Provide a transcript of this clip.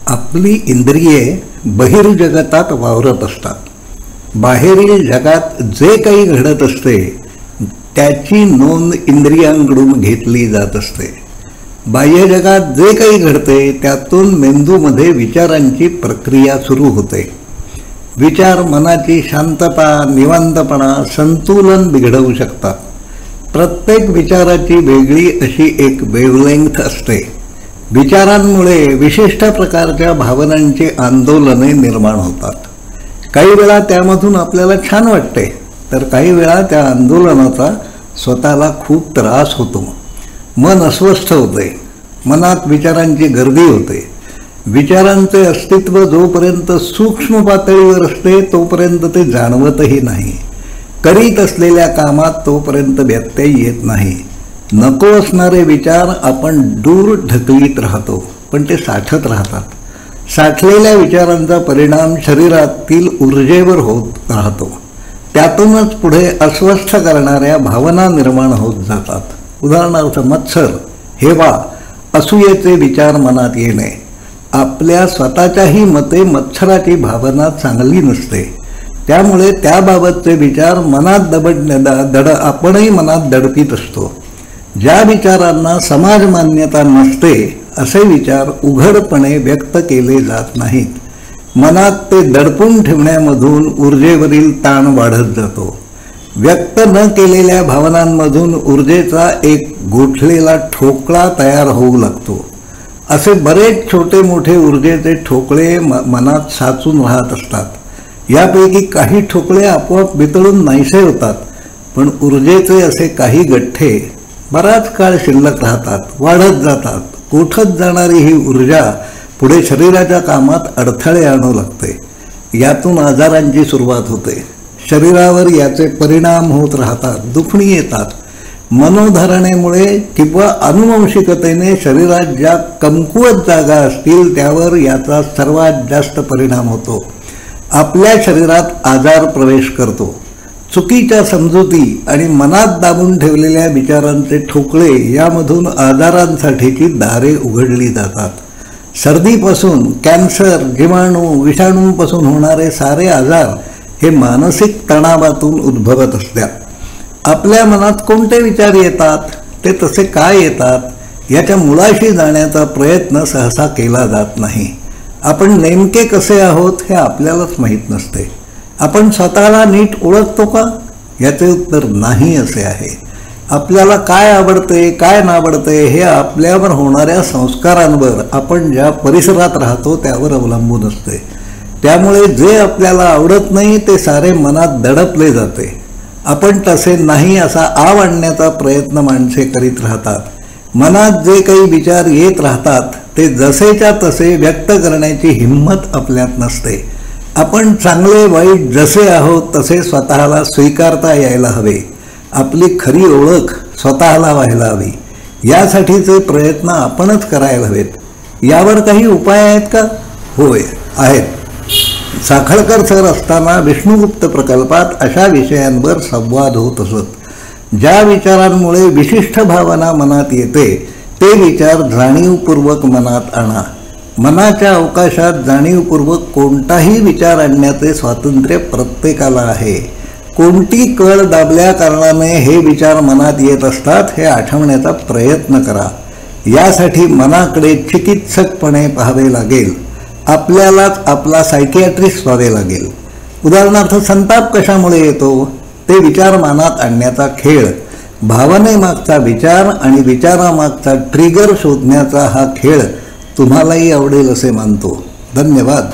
आपली इंद्रिये बहिर्जगतात वावरत असतात. बाहेरील जगात जे काही घडत असते त्याची नोंद इंद्रियांकडून घेतली जात असते. बाह्य जगात जे काही घडते त्यातून मेंदूमध्ये विचारांची प्रक्रिया सुरू होते. विचार मनाची शांतता, निवांतपणा, संतुलन बिघडवू शकतात. प्रत्येक विचाराची वेगळी अशी एक वेव्हलेंग्थ असते. विचारांमुळे विशिष्ट प्रकारच्या भावनांची आंदोलने निर्माण होतात. काही वेळा त्यामधून आपल्याला छान वाटते, तर काही वेळा त्या आंदोलनाचा स्वतःला खूप त्रास होतो. मन अस्वस्थ होते, मनात विचारांची गर्दी होते. विचारांचे अस्तित्व जोपर्यंत सूक्ष्म पातळीवर असते तोपर्यंत ते जाणवतही नाही. करीत असलेल्या कामात तोपर्यंत व्यत्यय येत नाही. नको असणारे विचार आपण दूर ढकलीत राहतो, पण ते साठत राहतात. साठलेल्या विचारांचा परिणाम शरीरातील ऊर्जेवर होत राहतो. त्यातूनच पुढे अस्वस्थ करणाऱ्या भावना निर्माण होत जातात. उदाहरणार्थ मत्सर, हेवा, असूयेचे विचार मनात येणे. आपल्या स्वतःच्याही मते मत्सराची भावना चांगली नसते. त्यामुळे त्याबाबतचे विचार मनात आपणही मनात दडपीत असतो. ज्या विचारांना समाज मान्यता नसते असे विचार उघडपणे व्यक्त केले जात नाहीत. मनात ते दडपून ठेवण्यामधून ऊर्जेवरील ताण वाढत जातो. व्यक्त न केलेल्या भावनांमधून ऊर्जेचा एक गोठलेला ठोकळा तयार होऊ लागतो. असे बरेच छोटे मोठे ऊर्जेचे ठोकळे मनात साचून राहत असतात. यापैकी काही ठोकळे आपोआप वितळून नाहीसे होतात, पण ऊर्जेचे असे काही गठ्ठे बराच काळ शिल्लक राहतात, वाढत जातात. कोठत जाणारी ही ऊर्जा पुढे शरीराच्या कामात अडथळे आणू लागते. यातून आजारांची सुरुवात होते. शरीरावर याचे परिणाम होत राहतात. दुखणी येतात. मनोधारणेमुळे किंवा अनुवंशिकतेने शरीरात ज्या कमकुवत जागा असतील त्यावर याचा सर्वात जास्त परिणाम होतो. आपल्या शरीरात आजार प्रवेश करतो. चुकीच्या समजुती आणि मनात दाबून ठेवलेल्या विचारांचे ठोकळे यामधून आजारांसाठीची दारे उघडली जातात. सर्दीपासून कॅन्सर, जीवाणू, विषाणूंपासून होणारे सारे आजार हे मानसिक तणावातून उद्भवत असतात. आपल्या मनात कोणते विचार येतात, ते तसे काय येतात याच्या मुळाशी जाण्याचा प्रयत्न सहसा केला जात नाही. आपण नेमके कसे आहोत हे आपल्यालाच माहीत नसते. आपण स्वतःला नीट ओळखतो का? याचे उत्तर नाही असे आहे. आपल्याला काय आवडते, काय नावडते हे आपल्यावर होणाऱ्या संस्कारांवर, आपण ज्या परिसरात राहतो त्यावर अवलंबून असते. त्यामुळे जे आपल्याला आवडत नाही ते सारे मनात दडपले जाते. आपण तसे नाही असा आव आणण्याचा प्रयत्न माणसे करीत राहतात. मनात जे काही विचार येत राहतात ते जसेच्या तसे व्यक्त करण्याची हिंमत आपल्यात नसते. आपण चांगले वाईट जसे आहोत तसे स्वतःला स्वीकारता यायला हवे. आपली खरी ओळख स्वतःला व्हायला हवी. यासाठीचे प्रयत्न आपणच करायला हवेत. यावर काही उपाय आहेत का? होय, आहेत. साखळकर सर असताना विष्णुगुप्त प्रकल्पात अशा विषयांवर संवाद होत असत. ज्या विचारांमुळे विशिष्ट भावना मनात येते ते विचार जाणीवपूर्वक मनात आणा. मनाच्या अवकाशात जाणीवपूर्वक कोणताही विचार आणण्याचे स्वातंत्र्य प्रत्येकाला आहे. कोणती कळ दाबल्या कारणाने हे विचार मनात येत असतात हे आठवण्याचा प्रयत्न करा. यासाठी मनाकडे चिकित्सकपणे पाहावे लागेल. आपल्यालाच आपला सायकियाट्रिस्ट व्हावे लागेल. उदाहरणार्थ संताप कशामुळे येतो ते विचार मनात आणण्याचा खेळ, भावनेमागचा विचार आणि विचारामागचा ट्रिगर शोधण्याचा हा खेळ तुम्हालाही आवडेल असे मानतो. धन्यवाद.